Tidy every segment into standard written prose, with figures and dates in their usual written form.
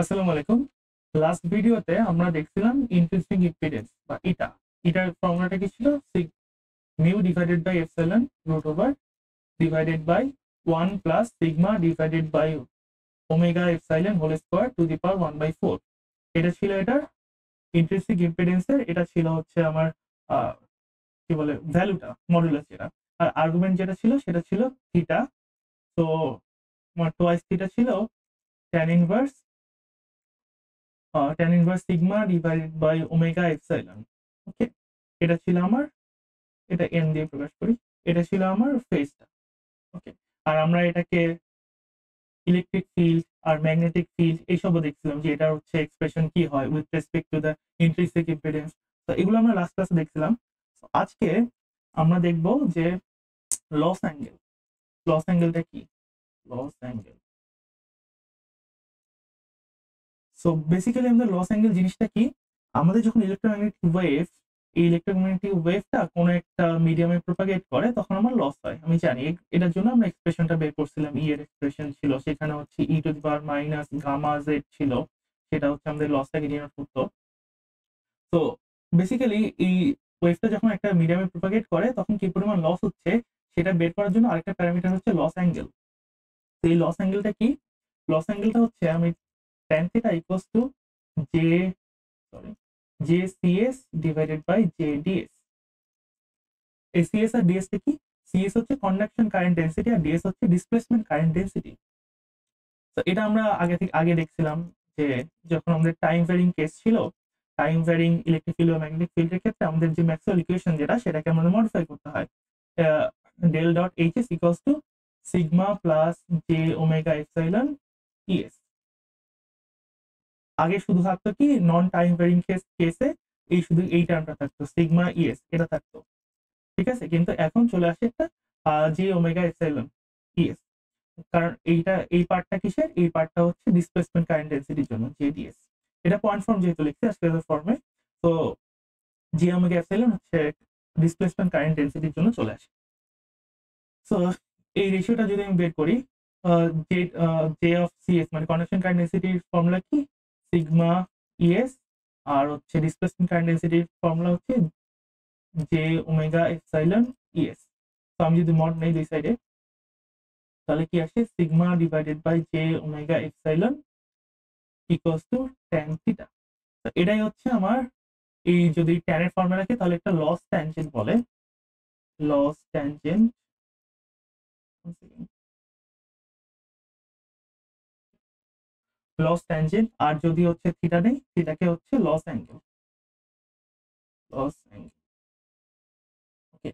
আসসালামু আলাইকুম। লাস্ট ভিডিওতে আমরা দেখছিলাম ইন্ট্রিনসিক ইম্পিডেন্স বা ইটা। ইটার ফর্মুলাটা কি ছিল? Mu divided by epsilon root over divided by 1 plus sigma divided by omega epsilon whole square to the power 1 by 4। এটা ছিল এটার ইন্ট্রিনসিক ইম্পিডেন্সের, এটা ছিল হচ্ছে আমার কি বলে ভ্যালুটা, মডুলাস যেটা। আর আর্গুমেন্ট যেটা ছিল সেটা ছিল থিটা। তো আমার টোয়াইস থিটা ছিল tan inverse tan inverse sigma divided by omega epsilon. Okay, এটা ছিল আমার, এটা এন দিয়ে প্রকাশ করি, এটা ছিল আমার ফেজটা। ওকে, আর আমরা এটাকে ইলেকট্রিক ফিল্ড আর ম্যাগনেটিক ফিল্ড এইসবও দেখছিলাম যে এটা হচ্ছে এক্সপ্রেশন কি হয় with respect to the intrinsic impedance. তো এগুলো আমরা লাস্ট ক্লাসে দেখছিলাম। আজকে আমরা দেখব যে লস অ্যাঙ্গেল। লস অ্যাঙ্গেলটা কি? লস অ্যাঙ্গেল, সো বেসিক্যালি আমাদের লস অ্যাঙ্গেল জিনিসটা কি? আমাদের যখন ইলেকট্রোম্যাগনেটিক ওয়েভ, এই ইলেকট্রোম্যাগনেটিক ওয়েভটা কোনো একটা মিডিয়ামে প্রপাগেট করে তখন আমার লস হয়। আমি জানি এটার জন্য আমরা এক্সপ্রেশনটা বের করছিলাম, ই এর এক্সপ্রেশন ছিল, সেখানে হচ্ছে e to the power minus gamma z ছিল, সেটা হচ্ছে আমাদের লসটাকে ডিনোট করতো। তো বেসিক্যালি এই ওয়েভটা যখন একটা মিডিয়ামে প্রপাগেট করে তখন কি পরিমাণ লস হচ্ছে সেটা বের করার জন্য আরেকটা প্যারামিটার হচ্ছে লস অ্যাঙ্গেল। তো এই লস অ্যাঙ্গেলটা কি? লস অ্যাঙ্গেলটা হচ্ছে আমি tan theta equals to j sorry jcs divided by jds। এই cs আর ds টা কি? cs হচ্ছে কন্ডাকশন কারেন্ট ডেনসিটি আর ds হচ্ছে ডিসপ্লেসমেন্ট কারেন্ট ডেনসিটি। তো এটা আমরা আগে দেখছিলাম যে যখন আমাদের টাইম ভ্যারিং কেস ছিল, টাইম ভ্যারিং ইলেকট্রিক ফিল্ড ও ম্যাগনেটিক ফিল্ডের ক্ষেত্রে আমাদের যে ম্যাক্সওয়েল ইকুয়েশন যেটা সেটাকে আমাদের মডিফাই করতে হয়। Del dot HS equals to sigma plus j omega epsilon ES. আগে শুধু থাকতো কি নন টাইম ভ্যারিং কেসে এই শুধু এই টার্মটা থাকতো সিগমা ইএস, এটা থাকতো, ঠিক আছে। কিন্তু এখন চলে আসে একটা জে ওমেগা এপসাইলন ইএস, কারণ এই পার্টটা কিসের? এই পার্টটা হচ্ছে ডিসপ্লেসমেন্ট কারেন্ট ডেনসিটির জন্য জেডিএস। এটা পয়েন্ট ফর্ম যেহেতু লিখছি আজকের ফর্মে, তো জে ওমেগা এপসাইলন হচ্ছে ডিসপ্লেসমেন্ট কারেন্ট ডেনসিটির জন্য চলে আসে। সো এই রেশিওটা যদি আমি বের করি, জে জে অফ সিএস মানে কন্ডাকশন কারেন্ট ডেনসিটির ফর্মুলা কি? সিগমা ইএস, আর হচ্ছে ডিসপ্লেসমেন্ট কারেন্ট ডেনসিটির ফর্মুলা হচ্ছে জে ওমেগা এপসাইলন ইএস। তো আমি যদি মড নেই দুই সাইডে তাহলে কি আসে? Sigma divided by j omega epsilon equals to tan theta. তো এটাই হচ্ছে আমার, এই যদি ট্যান এর ফর্মুলা রাখি তাহলে একটা লস ট্যানজেন্ট বলে, লস ট্যানজেন্ট, লস ট্যানজেন্ট। আর যদি হচ্ছে থিটা নেই, থিটাকে হচ্ছে loss angle, loss angle. Okay,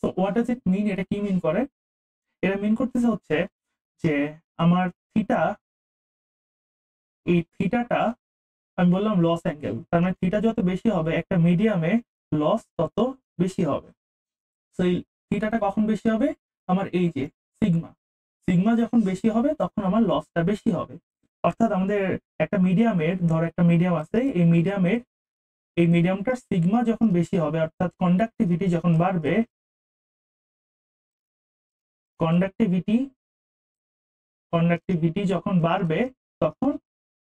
so what does it mean? এটা কি মিন করে? এটা মিন করতেছে হচ্ছে যে আমার থিটা, এই থিটাটা আমি বললাম লস অ্যাঙ্গেল, তার মানে থিটা যত বেশি হবে একটা মিডিয়ামে লস তত বেশি হবে। সো এই থিটাটা কখন বেশি হবে? আমার এই যে সিগমা, সিগমা যখন বেশি হবে তখন আমার লসটা বেশি হবে। অর্থাৎ আমাদের একটা মিডিয়ামের, ধর একটা মিডিয়াম আছে, এই মিডিয়ামের, এই মিডিয়ামটার সিগমা যখন বেশি হবে অর্থাৎ কন্ডাক্টিভিটি যখন বাড়বে, কন্ডাক্টিভিটি কন্ডাক্টিভিটি যখন বাড়বে তখন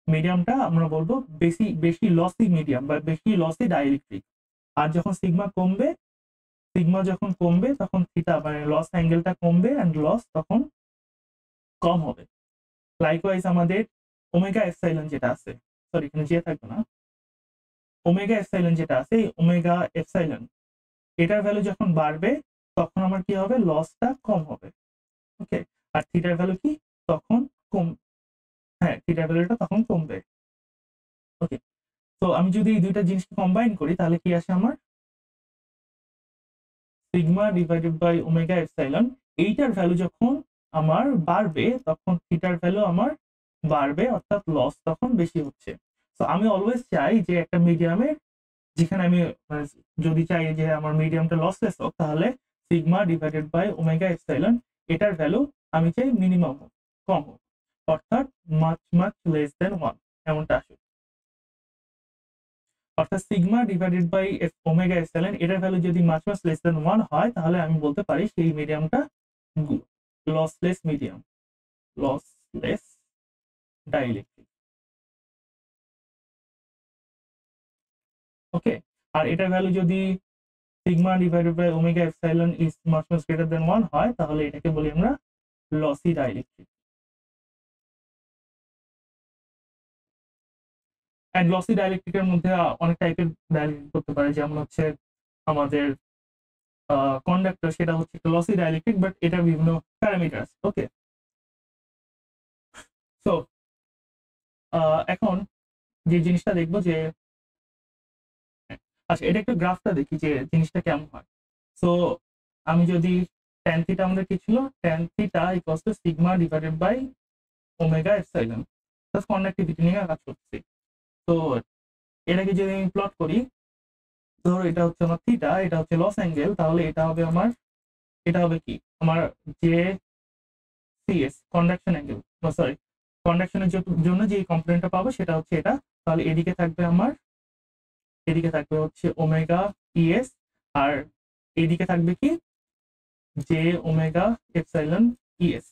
মিডিয়ামটা আমরা বলবো বেশি বেশি লসি মিডিয়াম বা বেশি লসি ডাইইলেকট্রিক। আর যখন সিগমা কমবে, সিগমা যখন কমবে তখন থিটা মানে লস অ্যাঙ্গেলটা কমবে এন্ড লস তখন কম হবে। লাইকওয়াইজ আমাদের ওমেগা এপসাইলন যেটা আছে, সরি এখানে যে থাকবে না, ওমেগা এপসাইলন যেটা আছে, এই ওমেগা এপসাইলন এটার ভ্যালু যখন বাড়বে তখন আমার কি হবে? লসটা কম হবে। ওকে, আর থিটার ভ্যালু কি? তখন কম, হ্যাঁ থিটার ভ্যালুটা তখন কমবে। ওকে, তো আমি যদি এই দুইটা জিনিসকে কম্বাইন করি তাহলে কি আসে আমার? Sigma divided by omega epsilon. এইটার ভ্যালু যখন আমার বাড়বে তখন থিটার ভ্যালু আমার বাড়বে, অর্থাৎ লস তখন বেশি হচ্ছে। তো আমি অলওয়েজ চাই যে একটা মিডিয়ামে, যেখানে আমি যদি চাই যে আমার মিডিয়ামটা লসলেস হোক, তাহলে sigma divided by omega epsilon এটার ভ্যালু আমি চাই মিনিমাম হোক, কম হোক, অর্থাৎ মাচ মাচ লেস দেন 1 এমনটা আসুক। অর্থাৎ sigma divided by omega epsilon এটার ভ্যালু যদি মাচ মাচ লেস দেন 1 হয় তাহলে আমি বলতে পারি সেই মিডিয়ামটা lossless medium, lossless dielectric. Okay, আর এটার ভ্যালু যদি sigma divided by omega epsilon is much much greater than 1 হয়, তাহলে এটাকে বলি আমরা লসি ডাইইলেকট্রিক। এন্ড লসি ডাইইলেকট্রিকের মধ্যে অনেক টাইপের ডাইইলেকট্রিক করতে পারে, যেমন হচ্ছে আমাদের কন্ডাক্টর, সেটা হচ্ছে একটা লসি ডাইইলেকট্রিক, বাট এটার বিভিন্ন প্যারামিটার আছে। ওকে, সো এখন যে জিনিসটা দেখবো যে, আচ্ছা এটা একটু গ্রাফটা দেখি যে জিনিসটা কেমন হয়। সো আমি যদি ট্যান থিটা, আমাদের কি ছিল, tan theta equals to sigma divided by omega epsilon, plus conductivity নিয়ে কাজ করছি। তো এটাকে যদি আমি প্লট করি, ধরো এটা হচ্ছে আমার থিটা, এটা হচ্ছে লস অ্যাঙ্গেল, তাহলে এটা হবে আমার, এটা হবে কি আমার যে সিএস কন্ডাকশন অ্যাঙ্গেল, সরি কন্ডাকশনের জন্য যে কম্পোনেন্টটা পাবো সেটা হচ্ছে এটা। তাহলে এদিকে থাকবে আমার, এদিকে থাকবে হচ্ছে ওমেগা ইএস, আর এদিকে থাকবে কি জে ওমেগা এপসাইলন ইএস।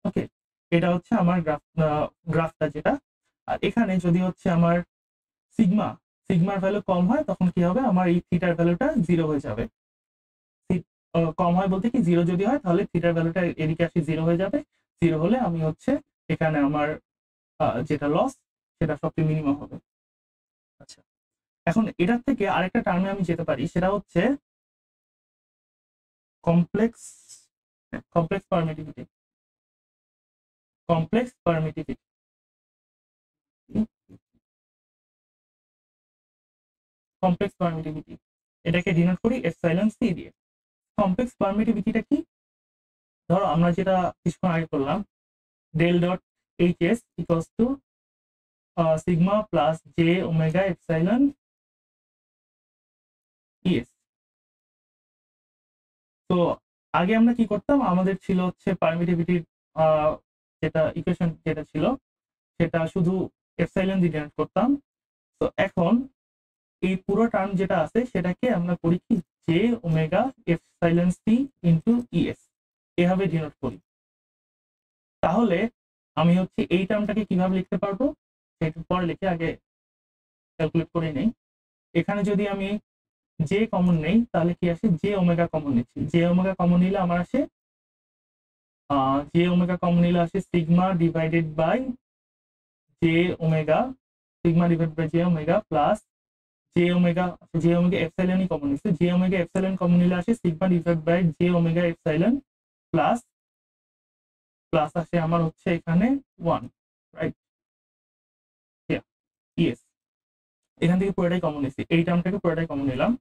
ওকে, এটা হচ্ছে আমার গ্রাফটা যেটা। আর এখানে যদি হচ্ছে আমার সিগমার ভ্যালু কম হয়, তখন কি হবে, আমার এই থিটার ভ্যালুটা 0 হয়ে যাবে। কম হয় বলতে কি, 0 যদি হয় তাহলে থিটার ভ্যালুটা এদিকে আসে 0 হয়ে যাবে। 0 হলে আমি হচ্ছে এখানে আমার যেটা লস সেটা সবচেয়ে মিনিমাম হবে। আচ্ছা, এখন এটার থেকে আরেকটা টার্মে আমি যেতে পারি, সেটা হচ্ছে complex permittivity. Complex permittivity complex permittivity এটাকে ডিনোট করি এপসাইলন সি দিয়ে। কমপ্লেক্স পারমিটিভিটিটা কি, ধরো আমরা যেটা কিছুক্ষণ আগে করলাম, del dot HS equals to sigma plus j omega epsilon ES. তো আগে আমরা কি করতাম, আমাদের ছিল হচ্ছে পারমিটিভিটির যেটা ইকুয়েশন যেটা ছিল, সেটা শুধু এপসাইলন দিয়ে ডিনোট করতাম। তো এখন এই পুরো টার্ম যেটা আছে সেটাকে আমরা করি কি, j omega epsilon C into ES, এভাবে ডিনোট করি। তাহলে আমি হচ্ছে এই টার্মটাকে কিভাবে লিখতে পারবো সেটা পরে লিখে, আগে ক্যালকুলেট করে নেই। এখানে যদি আমি জে কমন নেই, তাহলে কি আসে, জে ওমেগা কমন নিচ্ছি। জে ওমেগা কমন নিলে আমার আসে sigma divided by j omega, sigma divided by j omega plus j omega এপসাইলনই কমন নিচ্ছে। জে ওমেগা এপসাইলন কমন নিলে আসে sigma divide by j omega epsilon plus আসে আমার হচ্ছে এখানে 1, রাইট? ইয়েস, এখান থেকে পুরোটাই কমন নিচ্ছি, এই টার্মটাকে পুরোটাই কমন নিলাম।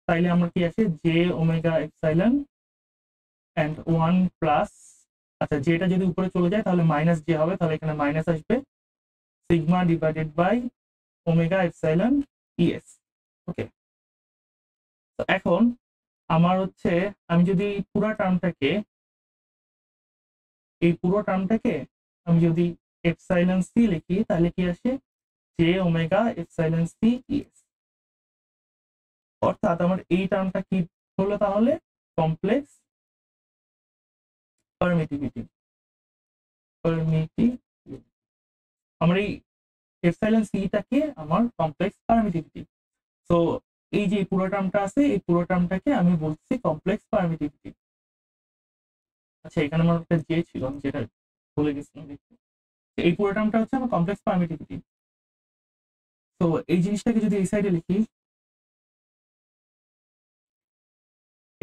তাইলে আমার কি আসে, j omega epsilon and 1 plus, আচ্ছা যেটা যদি উপরে চলে যায় তাহলে মাইনাস জে হবে, তাহলে এখানে মাইনাস আসবে sigma divided by omega epsilon ইএস। ওকে, তো এখন আমার হচ্ছে, আমি যদি এই পুরো টার্মটাকে আমি যদি এপসাইলন সি লিখি, তাহলে কি আসে, j omega epsilon C ES. অর্থাৎ আমার এই টার্মটা কি হলো, তাহলে কমপ্লেক্স পারমিটিভিটি। আমার এই এপসাইলন সিটাকে আমার কমপ্লেক্স পারমিটিভিটি। সো এই যে পুরো টার্মটা আছে, এই পুরো টার্মটাকে আমি বলছি কমপ্লেক্স পারমিটিভিটি। আচ্ছা, এখানে আমার একটা জে ছিল, আমি যেটা বলে গেছিলাম দেখতে, এই পুরো টার্মটা হচ্ছে আমার কমপ্লেক্স পারমিটিভিটি। তো এই জিনিসটাকে যদি এই সাইডে লিখি,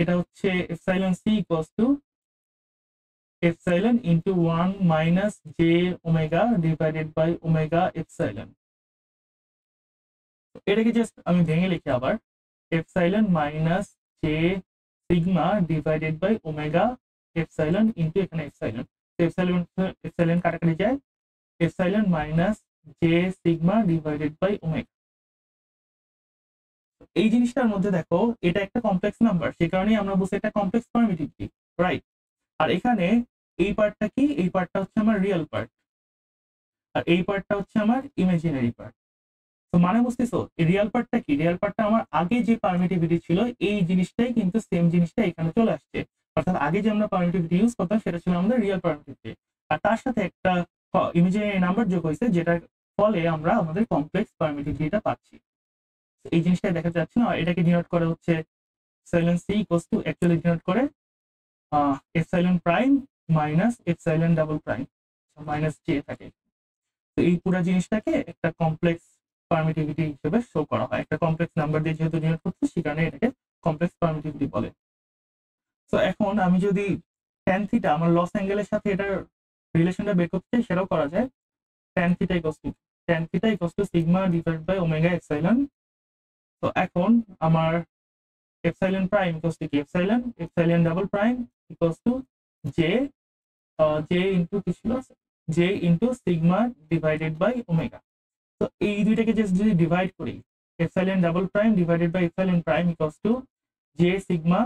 এটা হচ্ছে epsilon C equals to epsilon into 1 minus j omega divided by omega epsilon. এটাকে জাস্ট আমি ভেঙে লিখি আবার, epsilon minus j sigma divided by omega epsilon into এখানে এপসাইলন। এপসাইলন কাটাকাটি যায়, epsilon minus j sigma divided by omega. এই জিনিসটার মধ্যে দেখো, এটা একটা কমপ্লেক্স নাম্বার, সে কারণেই আমরা বলছি এটা কমপ্লেক্স পারমিটিভিটি, রাইট? আর এখানে এই পার্টটা কি, এই পার্টটা হচ্ছে আমার রিয়েল পার্ট, আর এই পার্টটা হচ্ছে আমার ইমাজিনারি পার্ট। তো মানে বুঝতেছো, রিয়েল পার্টটা কি, রিয়েল পার্টটা আমার আগে যে পারমিটিভিটি ছিল এই জিনিসটাই কিন্তু সেম জিনিসটা এখানে চলে আসছে। অর্থাৎ আগে যে আমরা পারমিটিভিটি ইউজ করতাম সেটা ছিল আমাদের রিয়েল পারমিটিভিটি, আর তার সাথে একটা ইমাজিনারি নাম্বার যোগ হয়েছে, যেটার ফলে আমরা আমাদের কমপ্লেক্স পারমিটিভিটিটা পাচ্ছি। এই জিনিসটাই দেখাতে যাচ্ছে না, এটাকে ডিনোট করে হচ্ছে epsilon C equals to actually denote করে epsilon prime minus epsilon double prime, minus j থাকে। তো এই পুরো জিনিসটাকে একটা কমপ্লেক্স পারমিটিভিটি হিসেবে শো করা হয়, একটা কমপ্লেক্স নাম্বার দিয়ে যেহেতু ডিনোট করছে সে কারণে এটাকে কমপ্লেক্স পারমিটিভিটি বলে। তো এখন আমি যদি ট্যান থিটা আমার লস অ্যাঙ্গেলের সাথে এটার রিলেশনটা বের করতে চাই, সেটাও করা যায়। Tan theta equals to sigma divide by omega epsilon. তো এখন আমার এপসাইলন প্রাইম ইকুয়ালস টু কি, epsilon double prime equals to j j into sigma divided by omega. তো এই দুইটাকে যদি ডিভাইড করি, epsilon double prime divided by epsilon prime equals to j sigma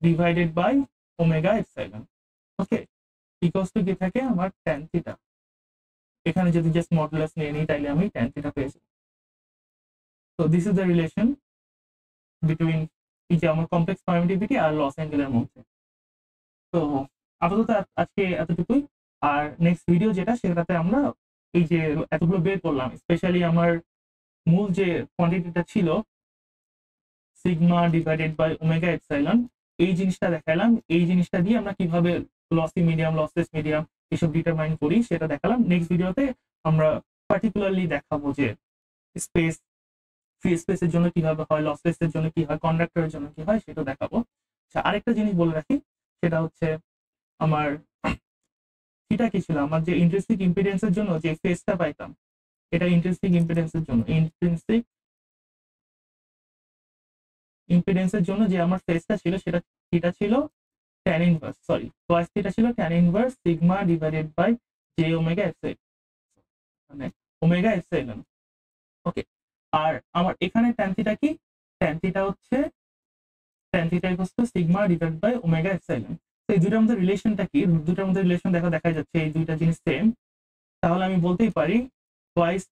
divided by omega epsilon. Okay, equals to কি থাকে আমার tan theta. এখানে যদি জাস্ট মডুলাস নিয়ে নিই তাইলে আমি ট্যান থিটা পেয়ে যাবো। তো this is the relation between এই যে আমার কমপ্লেক্স পারমিটিভিটি আর লস অ্যাঙ্গেলের মধ্যে। তো আপাতত আজকে এতটুকুই। আর নেক্সট ভিডিও যেটা, সেটাতে আমরা এই যে এতগুলো বের করলাম, স্পেশালি আমার মূল যে কোয়ান্টিটিটা ছিল sigma divided by omega epsilon, এই জিনিসটা দেখালাম। এই জিনিসটা দিয়ে আমরা কিভাবে লসি মিডিয়াম, লসলেস মিডিয়াম এসব ডিটারমাইন করি সেটা দেখালাম। নেক্সট ভিডিওতে আমরা পার্টিকুলারলি দেখাবো যে স্পেস, ফ্রি স্পেসের জন্য কিভাবে হয়, লসলেসের জন্য কি হয়, কন্ডাক্টরের জন্য কি হয় সেটা দেখাবো। আচ্ছা, আরেকটা জিনিস বলে রাখি, সেটা হচ্ছে আমার থিটা কি ছিল, আমার যে ইন্ট্রিনসিক ইম্পিডেন্সের জন্য যে ফেজটা পাইতাম, এটা ইন্ট্রিনসিক ইম্পিডেন্সের জন্য, যে আমার ফেজটা ছিল সেটা থিটা ছিল tan inverse, sorry cos theta ছিল tan inverse sigma divided by j omega epsilon, মানে ওমেগা এপসাইলন। ওকে, আর আমার এখানে tan থিটা কি, tan থিটা হচ্ছে tan theta equals to sigma divided by omega epsilon. তো এই দুটোর মধ্যে রিলেশনটা কি, দুটোর মধ্যে রিলেশন দেখা যাচ্ছে এই দুইটা জিনিস সেম। তাহলে আমি বলতেই পারি twice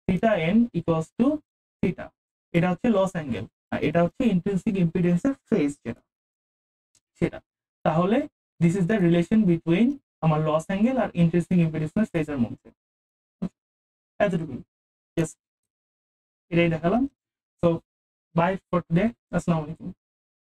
theta n equals to theta. এটা হচ্ছে লস অ্যাঙ্গেল আর এটা হচ্ছে ইন্ট্রিনসিক ইম্পিডেন্সের ফেজ যেটা সেটা। তাহলে this is the relation between আমার লস অ্যাঙ্গেল আর ইন্ট্রিনসিক ইম্পিডেন্সের ফেজের মধ্যে। এতটুকুই, জাস্ট এটাই দেখালাম। সো বাই ফর টুডে, আসসালামু আলাইকুম।